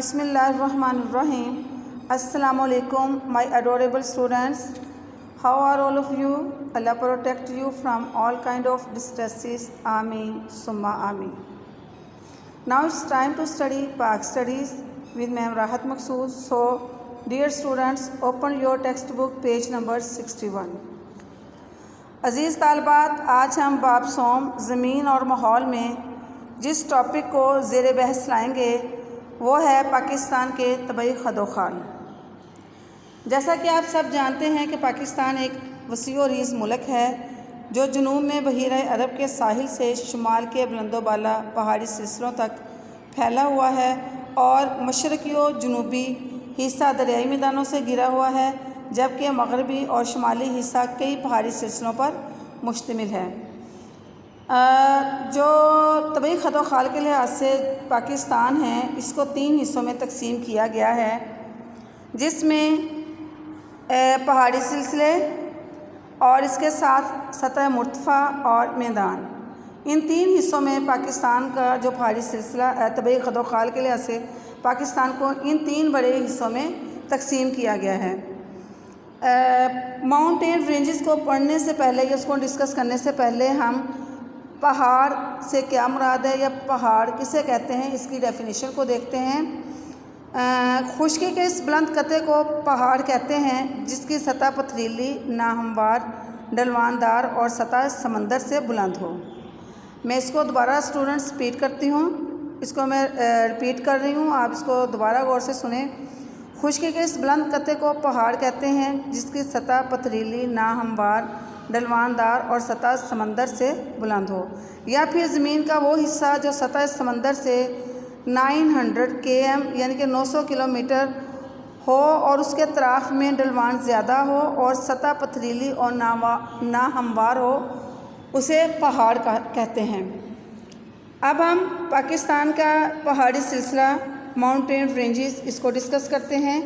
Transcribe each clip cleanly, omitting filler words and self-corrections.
Bismillahirrahmanirrahim. Assalamu alaikum, my adorable students. How are all of you? Allah protect you from all kind of distresses. Ameen, summa ameen. Now it's time to study Pak Studies with Ma'am Rahat Maqsood. So, dear students, open your textbook, page number 61. عزیز طالبات، آج ہم باب سوم زمین اور ماحول میں جس ٹاپک کو زیر بحث لائیں گے وہ ہے پاکستان کے طبعی خد و خال۔ جیسا کہ آپ سب جانتے ہیں کہ پاکستان ایک وسیع و عریض ملک ہے جو جنوب میں بحیرہ عرب کے ساحل سے شمال کے بلند و بالا پہاڑی سلسلوں تک پھیلا ہوا ہے اور مشرقی و جنوبی حصہ دریائی میدانوں سے گھرا ہوا ہے، جبکہ مغربی اور شمالی حصہ کئی پہاڑی سلسلوں پر مشتمل ہے۔ جو طبعی خد و خال کے لحاظ سے پاکستان ہے، اس کو 3 حصوں میں تقسیم کیا گیا ہے، جس میں پہاڑی سلسلے اور اس کے ساتھ سطح مرتفع اور میدان۔ ان 3 حصوں میں پاکستان کا جو پہاڑی سلسلہ طبعی خد و خال کے لحاظ سے پاکستان کو ان 3 بڑے حصوں میں تقسیم کیا گیا ہے۔ ماؤنٹین رینجز کو پڑھنے سے پہلے یا اس کو ڈسکس کرنے سے پہلے ہم پہاڑ سے کیا مراد ہے یا پہاڑ کسے کہتے ہیں اس کی ڈیفینیشن کو دیکھتے ہیں۔ خشکی کے اس بلند قطعے کو پہاڑ کہتے ہیں جس کی سطح پتھریلی، ناہموار، ڈھلوان دار اور سطح سمندر سے بلند ہو۔ میں اس کو دوبارہ اسٹوڈنٹس ریپیٹ کرتی ہوں، اس کو میں ریپیٹ کر رہی ہوں، آپ اس کو دوبارہ غور سے سنیں۔ خشکی کے اس بلند قطعے کو پہاڑ کہتے ہیں جس کی سطح پتھریلی، ناہموار، ڈھلوان دار اور سطح سمندر سے بلند ہو، یا پھر زمین کا وہ حصہ جو سطح سمندر سے 900 km یعنی کہ 900 کلومیٹر ہو اور اس کے اطراف میں ڈھلوان زیادہ ہو اور سطح پتھریلی اور ناہموار ہو، اسے پہاڑ کہتے ہیں۔ اب ہم پاکستان کا پہاڑی سلسلہ ماؤنٹین رینجز اس کو ڈسکس کرتے ہیں۔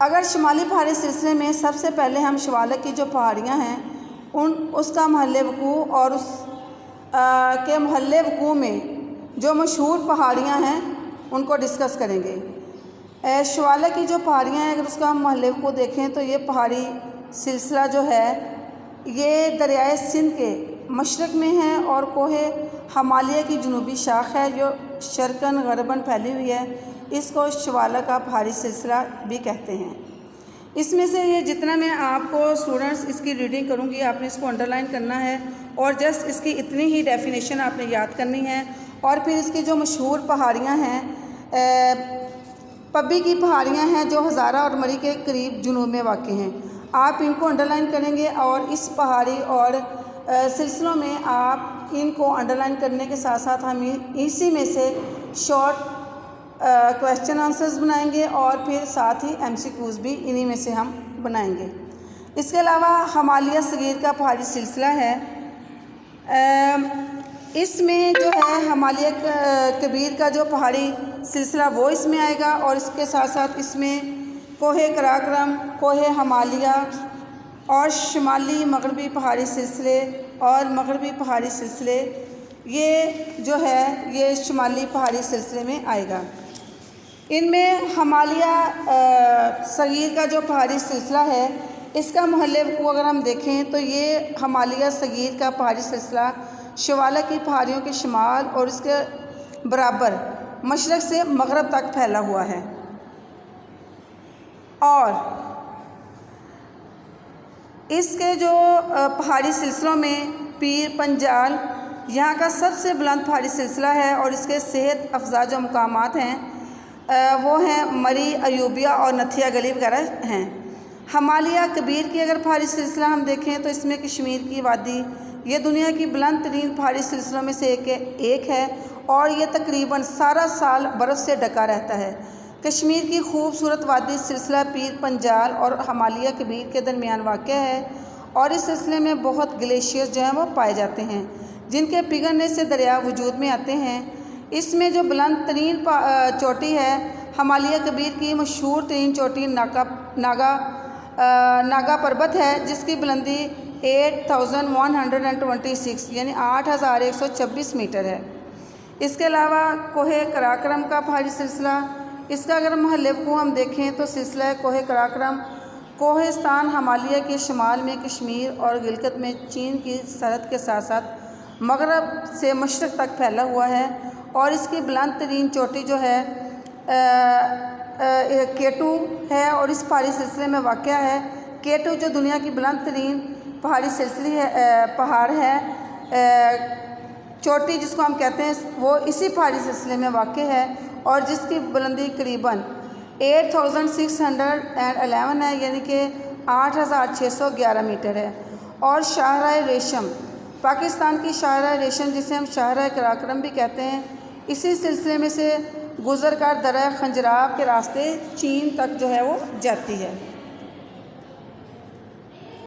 اگر شمالی پہاڑی سلسلے میں سب سے پہلے ہم شوالک کی جو پہاڑیاں ہیں اس کا محل وقوع اور اس کے محل وقوع میں جو مشہور پہاڑیاں ہیں ان کو ڈسکس کریں گے۔ شوالک کی جو پہاڑیاں ہیں اگر اس کا محل وقوع دیکھیں تو یہ پہاڑی سلسلہ جو ہے یہ دریائے سندھ کے مشرق میں ہے اور کوہ ہمالیہ کی جنوبی شاخ ہے جو شرقاً غرباً پھیلی ہوئی ہے، اس کو شوالک کا پہاڑی سلسلہ بھی کہتے ہیں۔ اس میں سے یہ جتنا میں آپ کو اسٹوڈنٹس اس کی ریڈنگ کروں گی آپ نے اس کو انڈرلائن کرنا ہے اور جسٹ اس کی اتنی ہی ڈیفینیشن آپ نے یاد کرنی ہے، اور پھر اس کی جو مشہور پہاڑیاں ہیں پبی کی پہاڑیاں ہیں جو ہزارہ اور مری کے قریب جنوب میں واقع ہیں، آپ ان کو انڈرلائن کریں گے اور اس پہاڑی اور سلسلوں میں آپ ان کو انڈرلائن کرنے کے ساتھ ساتھ ہم اسی میں سے شارٹ کویسچن آنسرز بنائیں گے اور پھر ساتھ ہی MCQs بھی انہی میں سے ہم بنائیں گے۔ اس کے علاوہ ہمالیہ صغیر کا پہاڑی سلسلہ ہے، اس میں جو ہے ہمالیہ کبیر کا جو پہاڑی سلسلہ وہ اس میں آئے گا، اور اس کے ساتھ ساتھ اس میں کوہ قراقرم، کوہ ہمالیہ اور شمالی مغربی پہاڑی سلسلے اور مغربی پہاڑی سلسلے یہ جو ہے یہ شمالی پہاڑی سلسلے میں آئے گا۔ ان میں ہمالیہ صغیر کا جو پہاڑی سلسلہ ہے اس کا محل وقوع اگر ہم دیکھیں تو یہ ہمالیہ صغیر کا پہاڑی سلسلہ شوالک کی پہاڑیوں کے شمال اور اس کے برابر مشرق سے مغرب تک پھیلا ہوا ہے، اور اس کے جو پہاڑی سلسلوں میں پیر پنجال یہاں کا سب سے بلند پہاڑی سلسلہ ہے، اور اس کے صحت افزا جو مقامات ہیں وہ ہیں مری، ایوبیہ اور نتھیا گلی وغیرہ ہیں۔ ہمالیہ کبیر کی اگر پہاڑی سلسلہ ہم دیکھیں تو اس میں کشمیر کی وادی یہ دنیا کی بلند ترین پہاڑی سلسلوں میں سے ایک ہے، اور یہ تقریباً سارا سال برف سے ڈھکا رہتا ہے۔ کشمیر کی خوبصورت وادی سلسلہ پیر پنجال اور ہمالیہ کبیر کے درمیان واقع ہے، اور اس سلسلے میں بہت گلیشیئرز جو ہیں وہ پائے جاتے ہیں جن کے پگھلنے سے دریا وجود میں آتے ہیں۔ اس میں جو بلند ترین چوٹی ہے ہمالیہ کبیر کی مشہور ترین چوٹی ناگا پربت ہے جس کی بلندی 8126 یعنی 8126 میٹر ہے۔ اس کے علاوہ کوہ قراقرم کا پہاڑی سلسلہ، اس کا اگر محلِ وقوع ہم دیکھیں تو سلسلہ کوہ قراقرم کوہستان ہمالیہ کے شمال میں کشمیر اور گلگت میں چین کی سرحد کے ساتھ ساتھ مغرب سے مشرق تک پھیلا ہوا ہے، اور اس کی بلند ترین چوٹی جو ہے K2 ہے اور اس پہاڑی سلسلے میں واقع ہے۔ K2 جو دنیا کی بلند ترین پہاڑی پہاڑ ہے، چوٹی جس کو ہم کہتے ہیں، وہ اسی پہاڑی سلسلے میں واقع ہے اور جس کی بلندی قریباً 8611 ہے، یعنی کہ 8611 میٹر ہے۔ اور شاہراہ ریشم، پاکستان کی شاہراہ ریشم جسے ہم شاہراہ قراقرم بھی کہتے ہیں، اسی سلسلے میں سے گزر کر درہ خنجراب کے راستے چین تک جو ہے وہ جاتی ہے۔